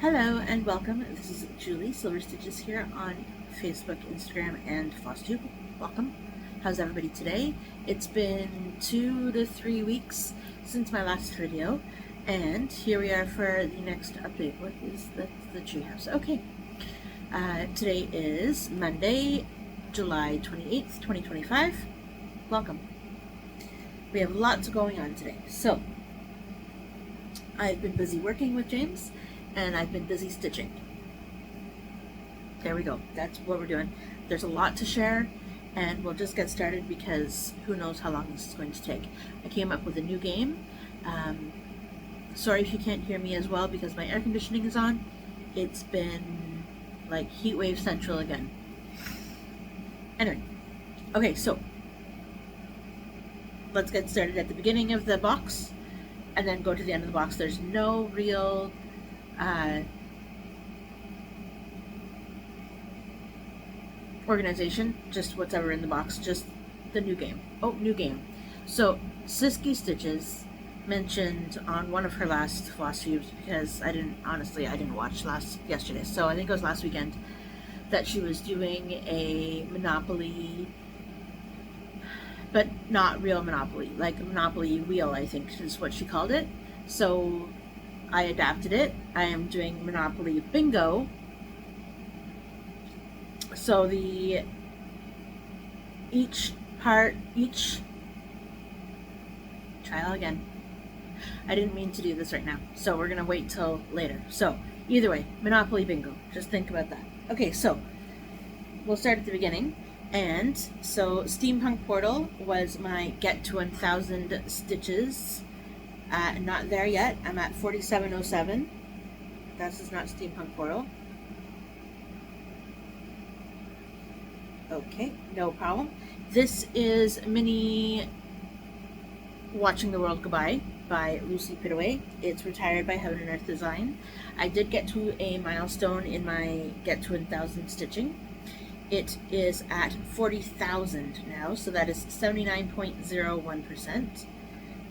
Hello and welcome. This is Julie, Silver Stitches here on Facebook, Instagram, and FlossTube. Welcome. How's everybody today? It's been 2 to 3 weeks since my last video, and here we are for the next update. What is the treehouse? Okay. Today is Monday, July 28th, 2025. Welcome. We have lots going on today. So, I've been busy working with James, and I've been busy stitching. There we go. That's what we're doing. There's a lot to share, and we'll just get started because who knows how long this is going to take. I came up with a new game. Sorry if you can't hear me as well because my air conditioning is on. It's been like heat wave central again. Anyway, okay, so let's get started at the beginning of the box and then go to the end of the box. There's no real organization, just whatever in the box, just the new game. Oh, new game. So Siski Stitches mentioned on one of her last FlossTubes, because I didn't watch yesterday, so I think it was last weekend, that she was doing a Monopoly, but not real Monopoly, like a Monopoly wheel, I think is what she called it. So I adapted it. I am doing Monopoly Bingo. So try again. I didn't mean to do this right now, so we're gonna wait till later. So either way, Monopoly Bingo. Just think about that. Okay, so we'll start at the beginning. And so Steampunk Portal was my get to 1,000 stitches. Not there yet. I'm at 4707. This is not Steampunk Portal. Okay, no problem. This is Mini Watching the World Goodbye by Lucy Pitaway. It's retired by Heaven and Earth Design. I did get to a milestone in my get to 1,000 stitching. It is at 40,000 now, so that is 79.01%.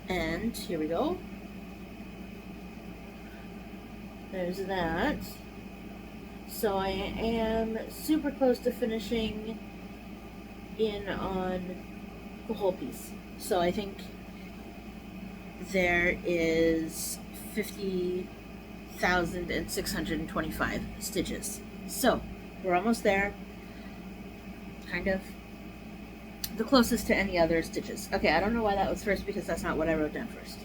And here we go. There's that. So I am super close to finishing in on the whole piece. So I think there is 50,625 stitches. So we're almost there. Kind of the closest to any other stitches. Okay, I don't know why that was first because that's not what I wrote down first.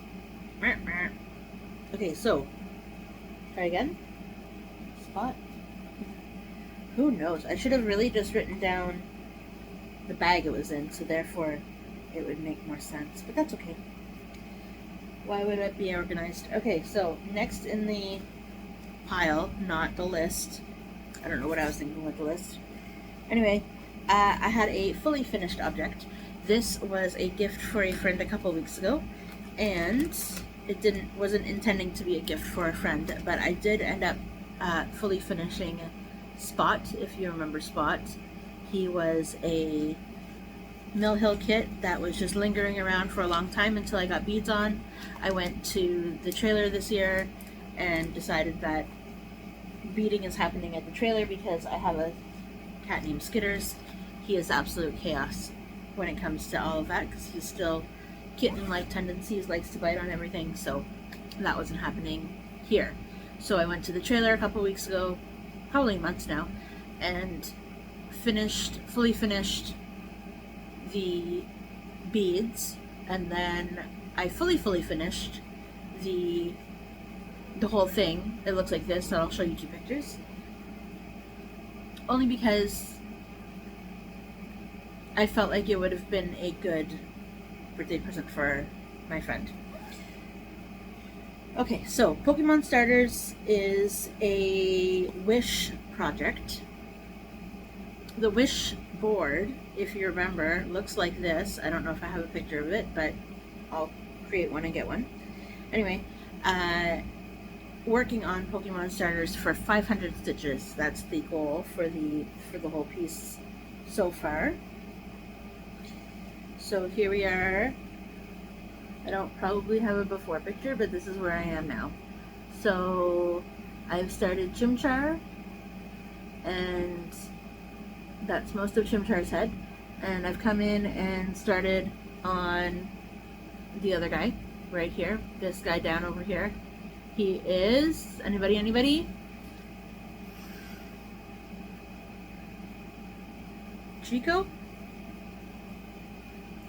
Okay, so try again. Spot. Who knows? I should have really just written down the bag it was in, so therefore it would make more sense. But that's okay. Why would it be organized? Okay, so next in the pile, not the list. I don't know what I was thinking with the list. Anyway, I had a fully finished object. This was a gift for a friend a couple weeks ago, and it wasn't intending to be a gift for a friend, but I did end up fully finishing Spot, if you remember Spot. He was a Mill Hill kit that was just lingering around for a long time until I got beads on. I went to the trailer this year and decided that beading is happening at the trailer because I have a cat named Skitters. He is absolute chaos when it comes to all of that because he's still kitten-like tendencies, likes to bite on everything, so that wasn't happening here. So I went to the trailer a couple weeks ago, probably months now, and fully finished the beads, and then I fully finished the whole thing. It looks like this, and I'll show you 2 pictures. Only because I felt like it would have been a good birthday present for my friend. Okay, so Pokemon Starters is a Wish project. The Wish board, if you remember, looks like this. I don't know if I have a picture of it, but I'll create one and get one. Anyway, working on Pokemon Starters for 500 stitches. That's the goal for the whole piece so far. So here we are. I don't probably have a before picture, but this is where I am now. So I've started Chimchar, and that's most of Chimchar's head. And I've come in and started on the other guy right here, this guy down over here. He is, anybody? Chico?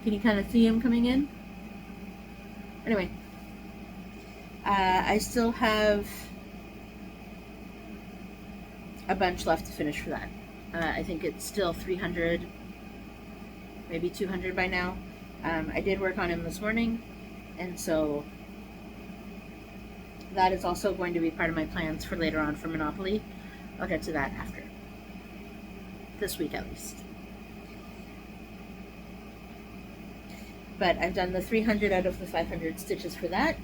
Can you kind of see him coming in? Anyway, I still have a bunch left to finish for that. I think it's still 300, maybe 200 by now. I did work on him this morning, and so that is also going to be part of my plans for later on for Monopoly. I'll get to that after. This week at least. But I've done the 300 out of the 500 stitches for that.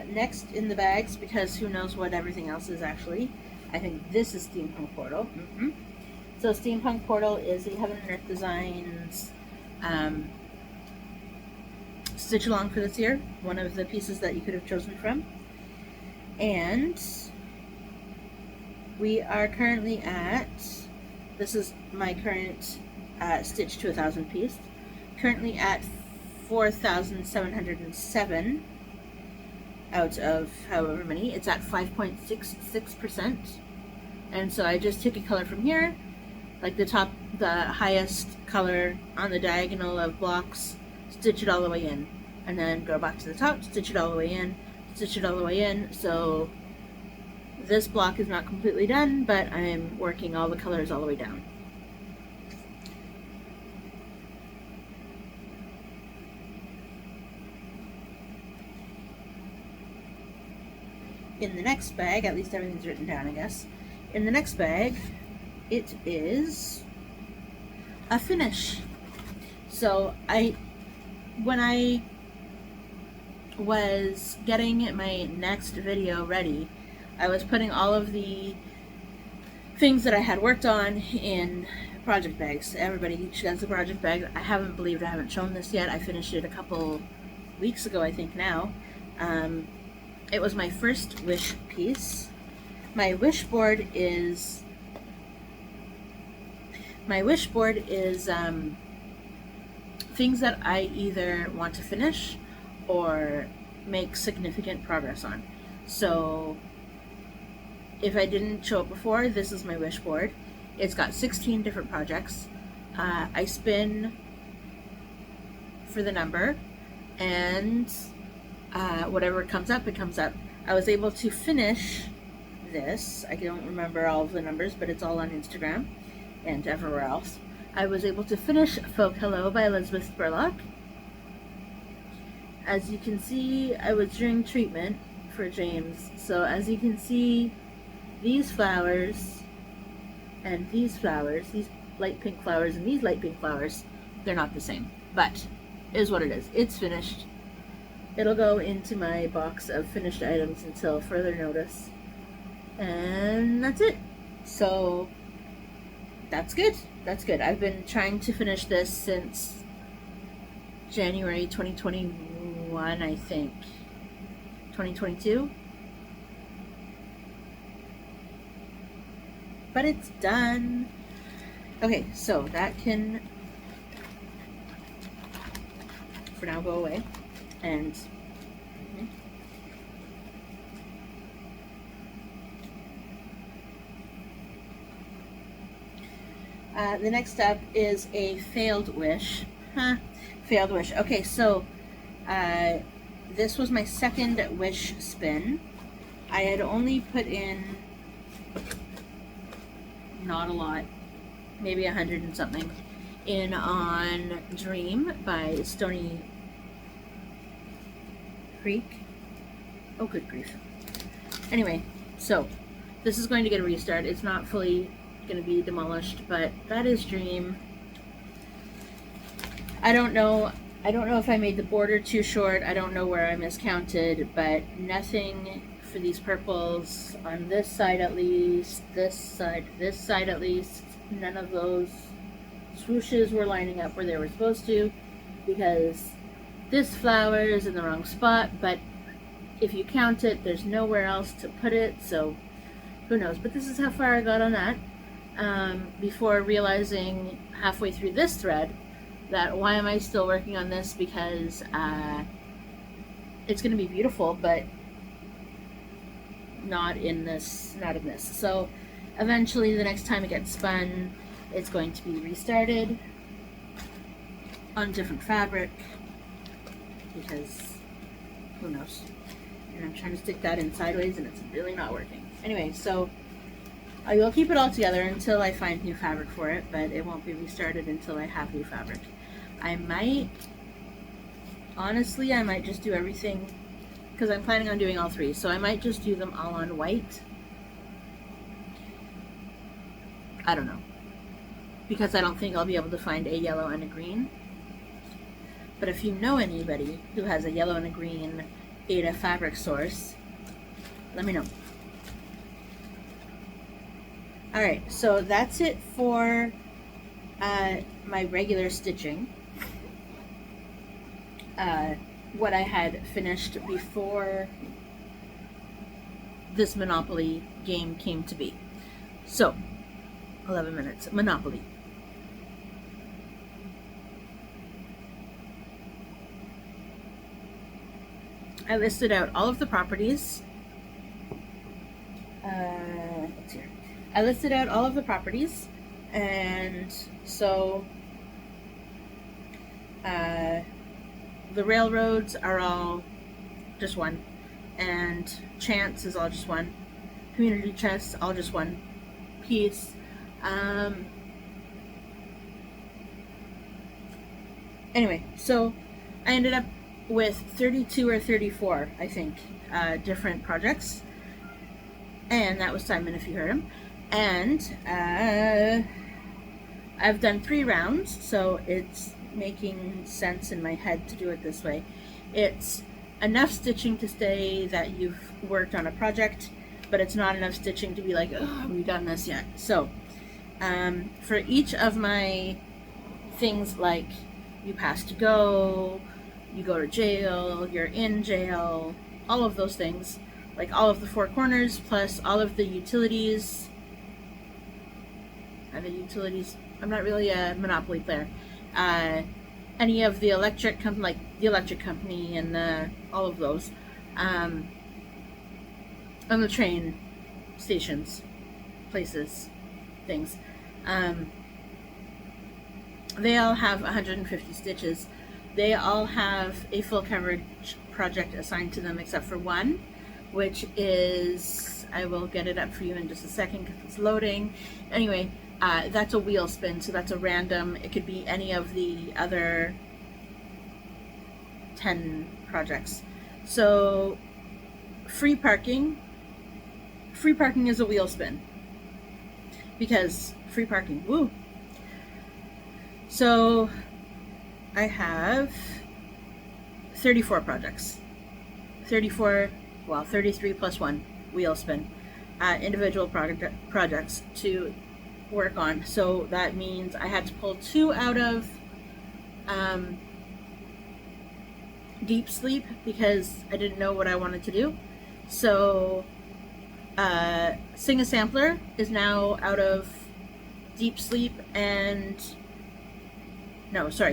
Next in the bags, because who knows what everything else is actually, I think this is Steampunk Portal. So Steampunk Portal is the Heaven and Earth Designs stitch along for this year, one of the pieces that you could have chosen from. And we are currently at, this is my current Stitch to 1,000 piece, currently at 4,707 out of however many. It's at 5.66%. And so I just took a color from here, like the highest color on the diagonal of blocks, stitch it all the way in, and then go back to the top, stitch it all the way in, stitch it all the way in. So this block is not completely done, but I'm working all the colors all the way down. In the next bag, at least everything's written down, I guess. In the next bag, it is a finish. So when I was getting my next video ready, I was putting all of the things that I had worked on in project bags. Everybody each has a project bag. I haven't shown this yet. I finished it a couple weeks ago, I think now. It was my first wish piece. My wish board is things that I either want to finish or make significant progress on. So if I didn't show it before, this is my wish board. It's got 16 different projects. I spin for the number, and whatever comes up, it comes up. I was able to finish this. I don't remember all of the numbers, but it's all on Instagram and everywhere else. I was able to finish Folk Hello by Elizabeth Spurlock. As you can see, I was doing treatment for James. So as you can see, these flowers and these flowers, these light pink flowers and these light pink flowers, they're not the same, but it is what it is. It's finished. It'll go into my box of finished items until further notice. And that's it. So that's good. That's good. I've been trying to finish this since January 2021, I think. 2022? But it's done. Okay, so that can for now go away. And the next step is a failed wish. Failed wish. Okay, so this was my second wish spin. I had only put in not a lot, maybe 100 and something, in on Dream by Stony Creek. Oh, good grief. Anyway, so this is going to get a restart. It's not fully going to be demolished, but that is Dream. I don't know if I made the border too short. I don't know where I miscounted, but nothing for these purples on this side at least, this side at least. None of those swooshes were lining up where they were supposed to, because this flower is in the wrong spot, but if you count it, there's nowhere else to put it, so who knows. But this is how far I got on that, before realizing halfway through this thread that why am I still working on this, because it's going to be beautiful, but not in this. So eventually the next time it gets spun, it's going to be restarted on different fabric, because who knows. And I'm trying to stick that in sideways and it's really not working. Anyway, so I will keep it all together until I find new fabric for it, but it won't be restarted until I have new fabric. Honestly, I might just do everything, because I'm planning on doing all three, so I might just do them all on white. I don't know, because I don't think I'll be able to find a yellow and a green. But if you know anybody who has a yellow and a green Ada fabric source, let me know. Alright, so that's it for my regular stitching. What I had finished before this Monopoly game came to be. So, 11 minutes. Monopoly. I listed out all of the properties. Let's see. I listed out all of the properties, and so the railroads are all just one, and chance is all just one, community chest all just one piece. Anyway, so I ended up with 32 or 34, I think, different projects, and that was Simon if you heard him. And I've done 3 rounds, so it's making sense in my head to do it this way. It's enough stitching to say that you've worked on a project, but it's not enough stitching to be like, oh, have we done this yet? So for each of my things, like you pass to go, you go to jail, you're in jail, all of those things, like all of the 4 corners plus all of the utilities. I'm not really a Monopoly player. Any of the electric company, like the electric company and all of those, on the train stations, places, things, they all have 150 stitches. They all have a full coverage project assigned to them except for one, which is, I will get it up for you in just a second because it's loading. Anyway, that's a wheel spin, so that's a random. It could be any of the other 10 projects. So free parking is a wheel spin, because free parking, woo. So I have 34 projects. 33 plus 1 wheel spin, individual projects to work on. So that means I had to pull 2 out of deep sleep because I didn't know what I wanted to do. So Sing a Sampler is now out of deep sleep, and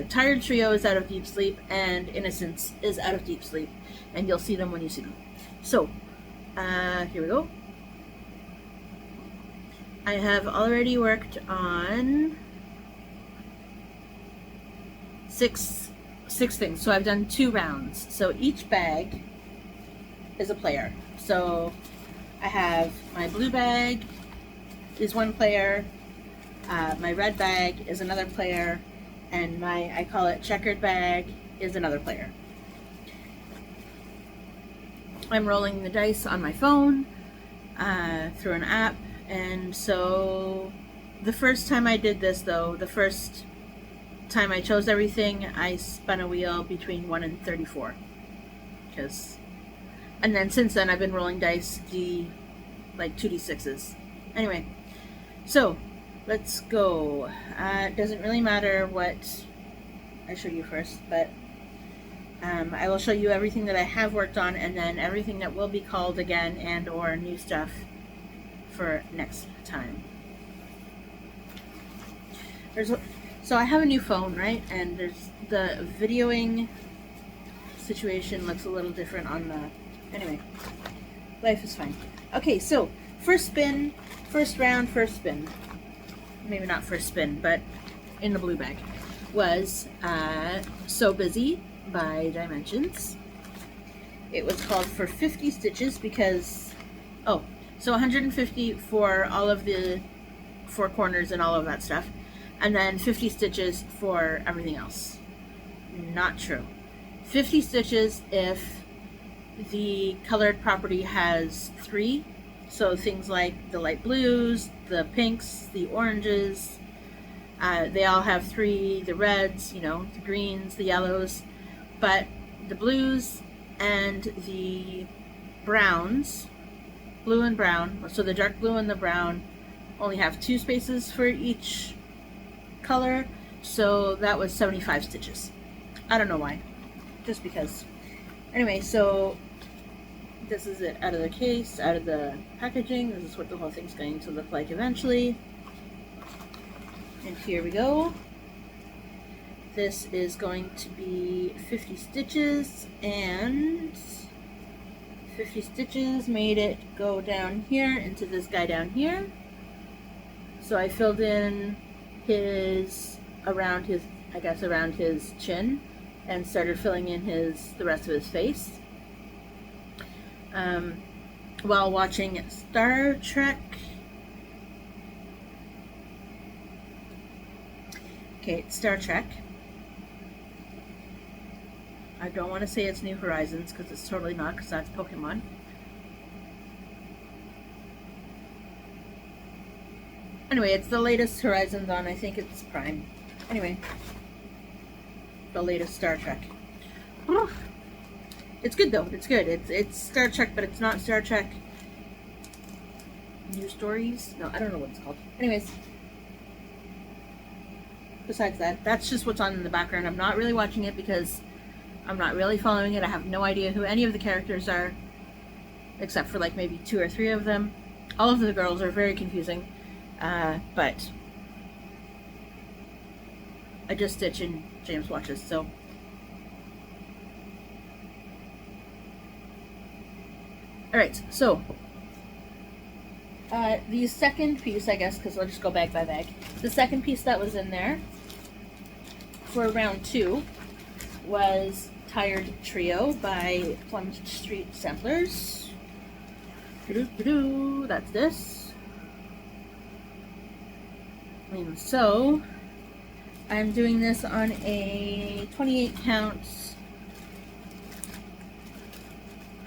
Tired Trio is out of deep sleep, and Innocence is out of deep sleep, and you'll see them when you see them. So here we go. I have already worked on 6 things. So I've done 2 rounds. So each bag is a player. So I have my blue bag is 1 player, my red bag is another player, and my, I call it checkered bag, is another player. I'm rolling the dice on my phone through an app. And so the first time I did this, though, the first time I chose everything, I spun a wheel between 1 and 34. And then since then I've been rolling dice, 2d6s. Anyway, so let's go. It doesn't really matter what I show you first, but I will show you everything that I have worked on, and then everything that will be called again and or new stuff for next time. So I have a new phone, right? And there's the videoing situation looks a little different on the... Anyway, life is fine. Okay, so first spin, first round, first spin. Maybe not first spin, but in the blue bag was So Busy by Dimensions. It was called for 50 stitches because, oh, so 150 for all of the four corners and all of that stuff, and then 50 stitches for everything else. Not true. 50 stitches if the colored property has 3, so things like the light blues, the pinks, the oranges, they all have 3, the reds, you know, the greens, the yellows, but the blues and the browns, blue and brown, so the dark blue and the brown only have 2 spaces for each color, so that was 75 stitches. I don't know why, just because. Anyway, so this is it out of the case, out of the packaging. This is what the whole thing's going to look like eventually. And here we go. This is going to be 50 stitches, and 50 stitches made it go down here into this guy down here. So I filled in his, around his, I guess around his chin, and started filling in the rest of his face. While watching Star Trek. Okay, Star Trek. I don't want to say it's New Horizons because it's totally not, because that's Pokemon. Anyway, it's the latest Horizons on, I think it's Prime. Anyway, the latest Star Trek. It's good though, it's good. It's Star Trek, but it's not Star Trek New Stories. No, I don't know what it's called. Anyways, besides that, that's just what's on in the background. I'm not really watching it because I'm not really following it. I have no idea who any of the characters are, except for like maybe 2 or 3 of them. All of the girls are very confusing, but I just stitch and James watches, so. Alright, so the second piece, I guess, because we'll just go bag by bag. The second piece that was in there for round 2 was Tired Trio by Plum Street Samplers. That's this. And so I'm doing this on a 28 count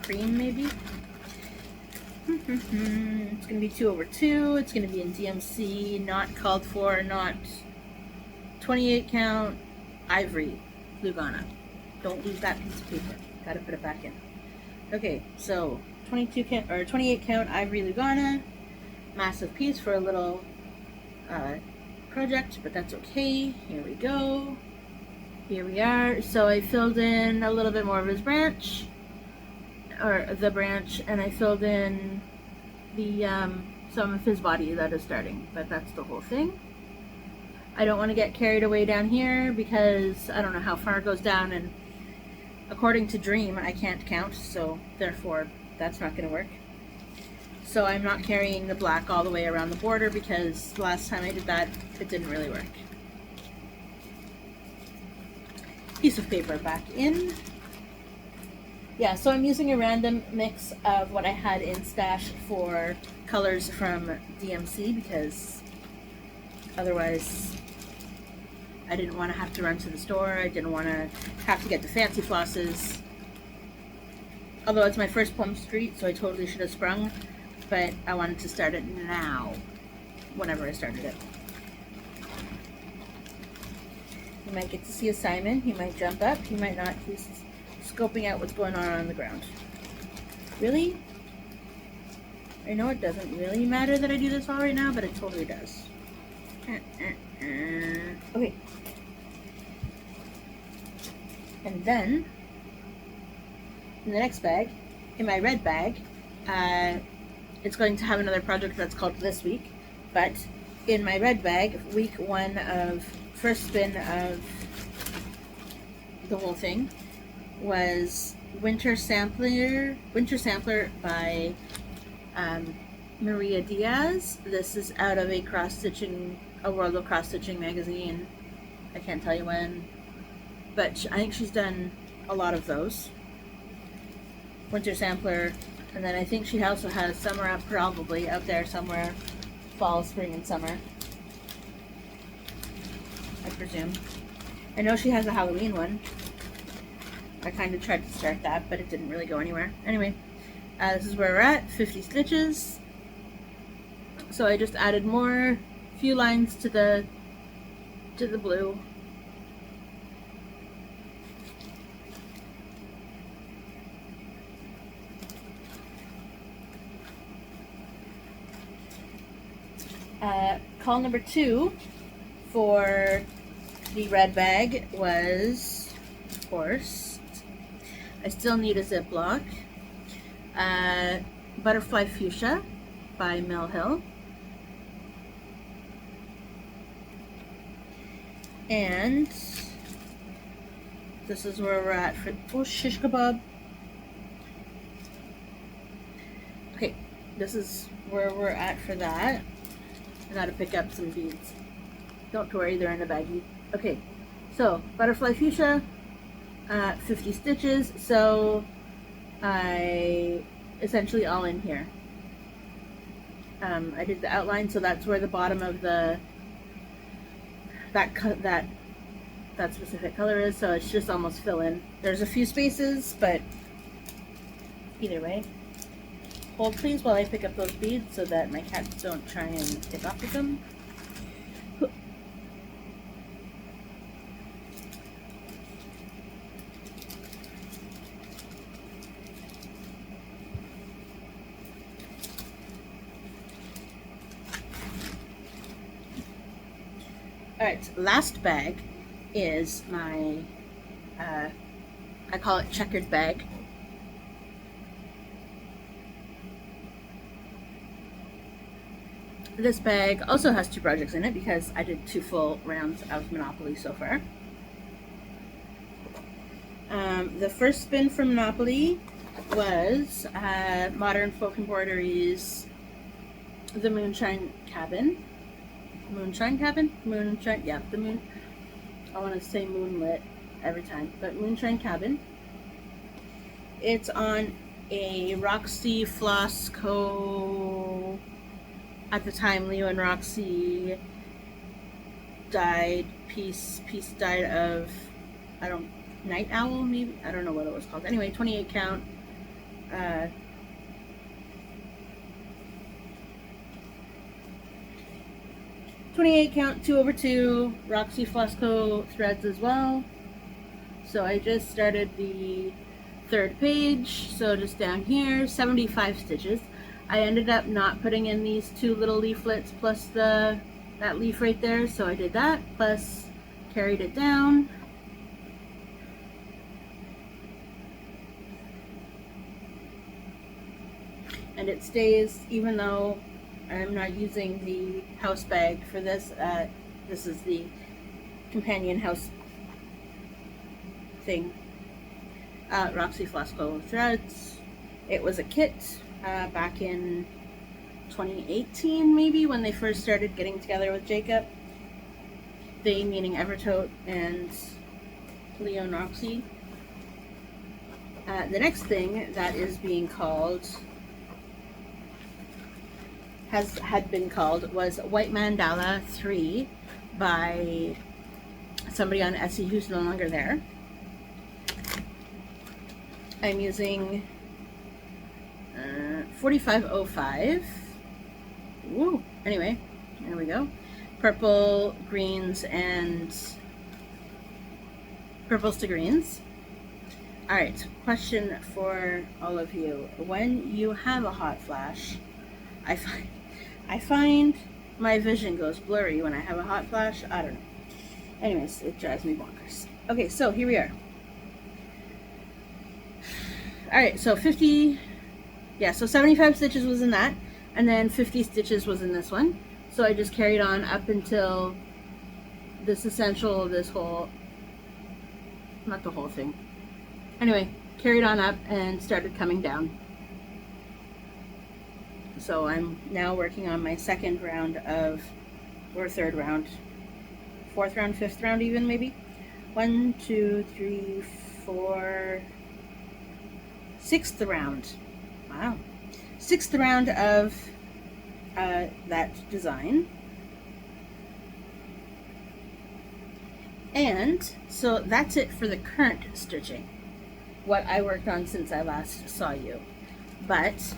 cream, maybe. It's going to be 2/2. It's going to be in DMC, not called for, not 28 count ivory Lugana. Don't lose that piece of paper. Gotta put it back in. Okay, so 22 count or 28 count ivory Lugana. Massive piece for a little project, but that's okay. Here we go. Here we are. So I filled in a little bit more of his branch, or the branch, and I filled in the some of his body that is starting, but that's the whole thing. I don't want to get carried away down here because I don't know how far it goes down, and according to Dream I can't count, so therefore that's not going to work. So I'm not carrying the black all the way around the border because last time I did that it didn't really work. Piece of paper back in. Yeah, so I'm using a random mix of what I had in stash for colors from DMC because otherwise I didn't want to have to run to the store. I didn't want to have to get the fancy flosses. Although it's my first Plum Street, so I totally should have sprung, but I wanted to start it now, whenever I started it. You might get to see a Simon. He might jump up. He might not. He's scoping out what's going on the ground. Really? I know it doesn't really matter that I do this all right now, but it totally does. Okay. And then In the next bag, in my red bag, it's going to have another project that's called This Week, but in my red bag, week one of first spin of the whole thing was Winter Sampler by Maria Diaz. This is out of a World of Cross Stitching magazine. I can't tell you when, but I think she's done a lot of those. Winter Sampler, and then I think she also has Summer probably out there somewhere, fall, spring, and summer, I presume. I know she has a Halloween one. I kind of tried to start that, but it didn't really go anywhere. Anyway, this is where we're at, 50 stitches. So I just added more, few lines to the blue. Call number 2 for the red bag was, of course, I still need a Ziploc, Butterfly Fuchsia by Mill Hill, and this is where we're at for shish kebab. Okay, this is where we're at for that. I gotta pick up some beads. Don't worry, they're in a baggie. Okay, so Butterfly Fuchsia, 50 stitches, so I essentially all in here. I did the outline, so that's where the bottom of that specific color is, so it's just almost fill in. There's a few spaces, but either way. Hold please while I pick up those beads so that my cats don't try and get off with them. Alright, last bag is my, I call it checkered bag. This bag also has 2 projects in it because I did 2 full rounds of Monopoly so far. The first spin from Monopoly was Modern Folk Embroideries, The Moonshine Cabin. Moonshine Cabin? Moonshine, yeah, the moon. I want to say moonlit every time, but Moonshine Cabin. It's on a Roxy Floss Co. At the time, Leo and Roxy died. Peace died of, Night Owl, maybe? I don't know what it was called. Anyway, 28 count. 28 count, 2/2, Roxy Flosco threads as well. So I just started the 3rd page, so just down here, 75 stitches. I ended up not putting in these 2 little leaflets plus that leaf right there, so I did that, plus carried it down. And it stays, even though I'm not using the house bag for this. This is the companion house thing. Roxy Flosco threads. It was a kit back in 2018 maybe, when they first started getting together with Jacob. They meaning Evertote and Leo and Roxy. The next thing that is being called, had been called, was White Mandala 3 by somebody on Etsy who's no longer there. I'm using 4505. Woo! Anyway, there we go. Purple, greens, and purples to greens. Alright, question for all of you. When you have a hot flash, I find my vision goes blurry when I have a hot flash. I don't know. Anyways, it drives me bonkers. Okay, so here we are. Alright, so 50, yeah, so 75 stitches was in that, and then 50 stitches was in this one. So I just carried on up until this essential, this whole, not the whole thing. Anyway, carried on up and started coming down. So I'm now working on my second round of, or third round, fourth round, fifth round even maybe. 1, 2, 3, 4, sixth round. Wow. Sixth round of that design. And so that's it for the current stitching, what I worked on since I last saw you. But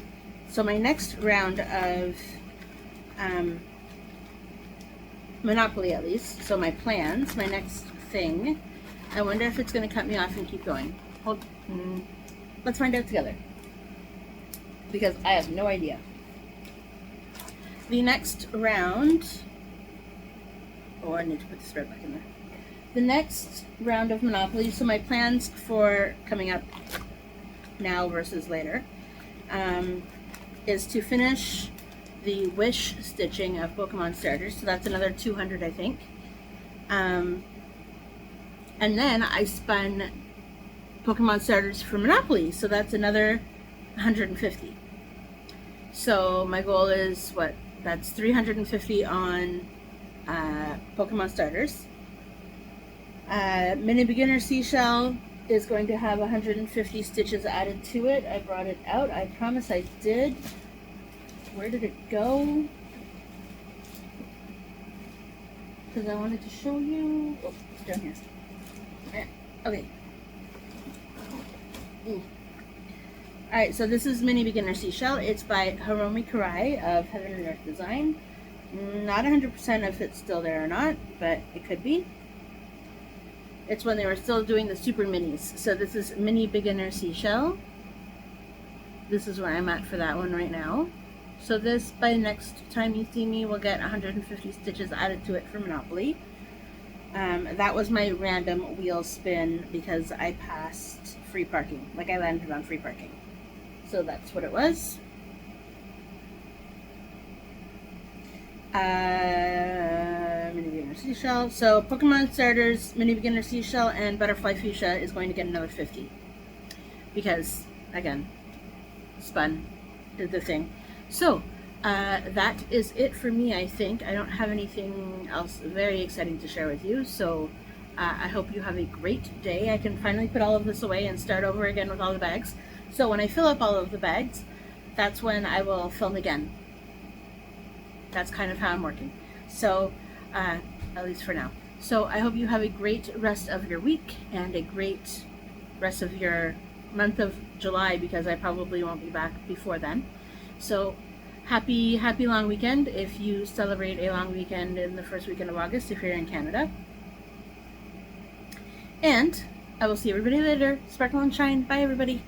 so my next round of Monopoly, at least, so my plans, my next thing, I wonder if it's going to cut me off and keep going. Let's find out together, because I have no idea. The next round, oh, I need to put the spread back in there. The next round of Monopoly, so my plans for coming up now versus later, is to finish the wish stitching of Pokemon starters. So that's another 200, I think. And then I spun Pokemon starters for Monopoly, so that's another 150. So my goal is what? That's 350 on Pokemon starters. Mini Beginner Seashell is going to have 150 stitches added to it. I brought it out. I promise I did. Where did it go? Because I wanted to show you. Oh, it's down here. Okay. Alright, so this is Mini Beginner Seashell. It's by Hiromi Karai of Heaven and Earth Design. Not 100% if it's still there or not, but it could be. It's when they were still doing the super minis. So this is Mini Beginner Seashell. This is where I'm at for that one right now. So this, by next time you see me, will get 150 stitches added to it for Monopoly. That was my random wheel spin because I passed free parking. Like, I landed on free parking. So that's what it was. Mini Beginner Seashell. So Pokemon starters, Mini Beginner Seashell, and Butterfly Fuchsia is going to get another 50. Because, again, spun, did the thing. So, that is it for me, I think. I don't have anything else very exciting to share with you. So, I hope you have a great day. I can finally put all of this away and start over again with all the bags. So when I fill up all of the bags, that's when I will film again. That's kind of how I'm working. So, at least for now. So I hope you have a great rest of your week and a great rest of your month of July, because I probably won't be back before then. So happy long weekend if you celebrate a long weekend in the first weekend of August if you're in Canada. And I will see everybody later. Sparkle and shine. Bye, everybody.